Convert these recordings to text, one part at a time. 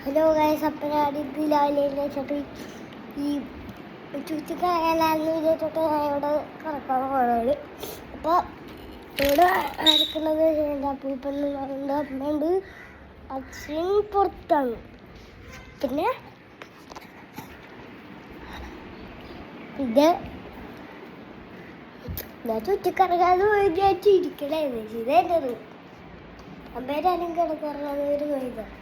Hello guys, അപ്പം ഇത് രാവിലെ വെച്ചിട്ട് ഈ ചുറ്റിക്കായാലെന്ന് വിചാരിച്ചിട്ട് ഞാൻ ഇവിടെ കറക്കാൻ പോകുന്നത്. അപ്പോൾ ഇവിടെ അരക്കുന്നത് എൻ്റെ അപ്പൂപ്പനുണ്ട്, അമ്മയുണ്ട്, അച്ഛൻ പുറത്താണ്. പിന്നെ ഇത് ഞാൻ ചുറ്റിക്കറങ്ങാതെ വിചാരിച്ചിരിക്കണേ ഇതെൻ്റെ റൂം. അമ്മേരാരും കിടക്കറങ്ങാതെ ഒരു ഇതാണ്.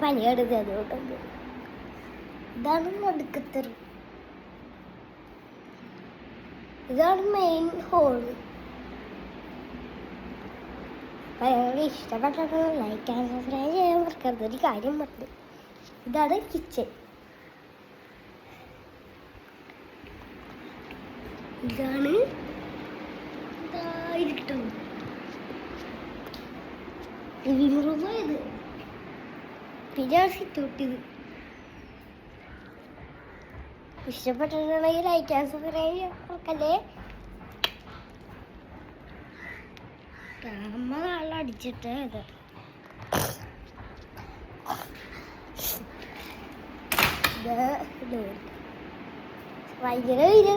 പനിയെടുത്ത് അതുകൊണ്ടത് ഇതാണ് നടുക്കത്തെ റൂം. ഇതാണ് മെയിൻ ഹോള്. ഞങ്ങൾക്ക് ഇഷ്ടപ്പെട്ടത് ലൈക്ക് ആൻഡ് സബ്സ്ക്രൈബ് ചെയ്യാൻ മറക്കരുത്. ഒരു കാര്യം പറഞ്ഞു, ഇതാണ് കിച്ചൺ. ഇതാണ് ഇരിക്കണം ലിവിംഗ് റൂം. ഇത് പിന്നെ സിറ്റൗട്ടിത്. ഇഷ്ടപ്പെട്ടിട്ടുണ്ടെങ്കിൽ ലൈക്ക് ആൻഡ് സബ്സ്ക്രൈബ് നോക്കല്ലേ. അമ്മ നാളെ അടിച്ചിട്ട് ഇത് ഭയങ്കര ഇത്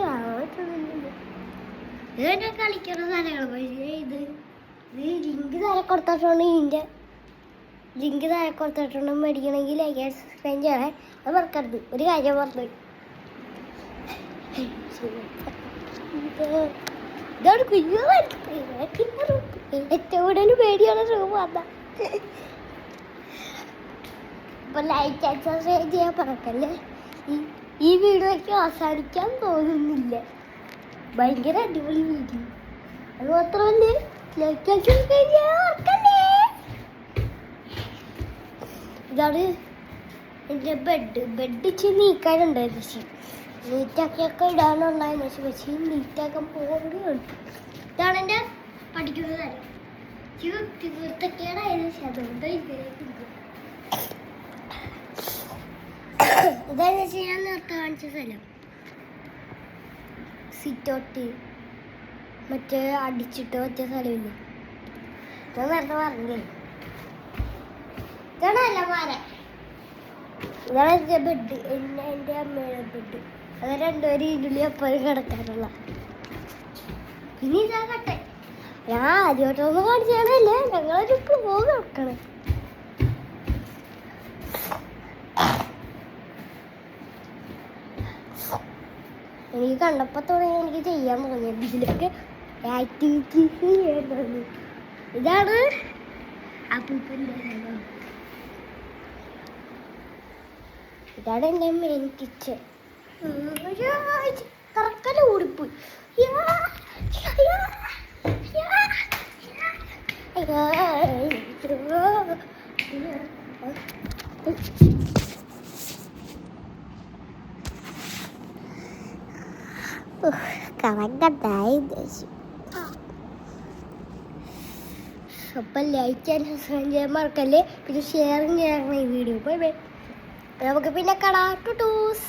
ഇതെന്നെ കളിക്കുന്ന സ്ഥലങ്ങൾ. പക്ഷേ ഇത് ലിങ്ക് താഴെ കൊടുത്തിട്ടുണ്ട്. ഇതിൻ്റെ ലിങ്ക് താഴെ കൊടുത്തിട്ടുണ്ട്. മേടിക്കണമെങ്കിൽ ലൈക്ക് ആൻഡ് സബ്സ്ക്രൈബ് ചെയ്യണേ. അത് മറക്കരുത്. ഒരു കാര്യം പറഞ്ഞു, ഇതാണ് കുഞ്ഞു ഏറ്റവും കൂടുതൽ പേടിയാണ് റൂം വന്ന. ഇപ്പൊ ലൈക്ക് ആൻഡ് സബ്സ്ക്രൈബ് ചെയ്യാൻ പറക്കല്ലേ. ഈ വീഡിയോയ്ക്ക് അവസാനിക്കാൻ തോന്നുന്നില്ല. ഭയങ്കര അടിപൊളി വീഡിയോ. അത് മാത്രമല്ലേ ലൈക്ക് ആൻഡ് സബ്സ്ക്രൈബ് ചെയ്യാൻ മറക്കല്ലേ. ഇതാണ് എൻ്റെ ബെഡ് ഇച്ചിരി നീക്കാനുണ്ടായിരുന്നു. പക്ഷേ നീറ്റാക്കിയൊക്കെ ഇടാനുണ്ടായിരുന്നു. പക്ഷേ നീറ്റാക്കാൻ പോകുകയാണ്. ഇതാണ് എൻ്റെ പഠിക്കുന്ന കാര്യം. തീർത്തൊക്കെയാണായിരുന്നു. പക്ഷെ അതുകൊണ്ട് ഇതാണെന്ന് വെച്ചാൽ ഞാൻ നേരത്തെ കാണിച്ച സ്ഥലം. സിറ്റൗട്ട് മറ്റേ അടിച്ചിട്ട് വെച്ച സ്ഥലമില്ല. ഞാൻ നേരത്തെ പറഞ്ഞില്ലേ. ഇതാണ് അലമാര. ഇതാണ് എൻ്റെ ബെഡ്. എൻ്റെ അമ്മയുടെ ബെഡ്. അത് രണ്ടുപേരും ഇരുളി എപ്പോഴും കിടക്കാനുള്ള. പിന്നെ ഇതാ കട്ടെ. ഞാൻ ആദ്യമായിട്ടൊന്നും കാണിച്ചാണല്ലേ. ഞങ്ങളൊരു ക്ലോ കിടക്കണേ. എനിക്ക് കണ്ടപ്പോൾ തുടങ്ങി എനിക്ക് ചെയ്യാൻ തോന്നിയത് ഇതിലൊക്കെ ആക്ടിവിറ്റീസ് ചെയ്യാൻ തോന്നി. ഇതാണ് അപ്പൂപ്പൻ്റെ സ്ഥലം. ഇതാണ് എൻ്റെ മെയിൻ കിച്ചൺ. കറക്കല ഓടിപ്പോയി. കറങ്ങണ്ടായി. അപ്പം ലൈക്ക് ആൻഡ് സബ്സ്ക്രൈബ് ചെയ്യാൻ മറക്കല്ലേ. പിന്നെ ഷെയറിങ് ചെയ്യണം ഈ വീഡിയോ. Bye bye. നമുക്ക് പിന്നെ കാണാം. ടൂസ്.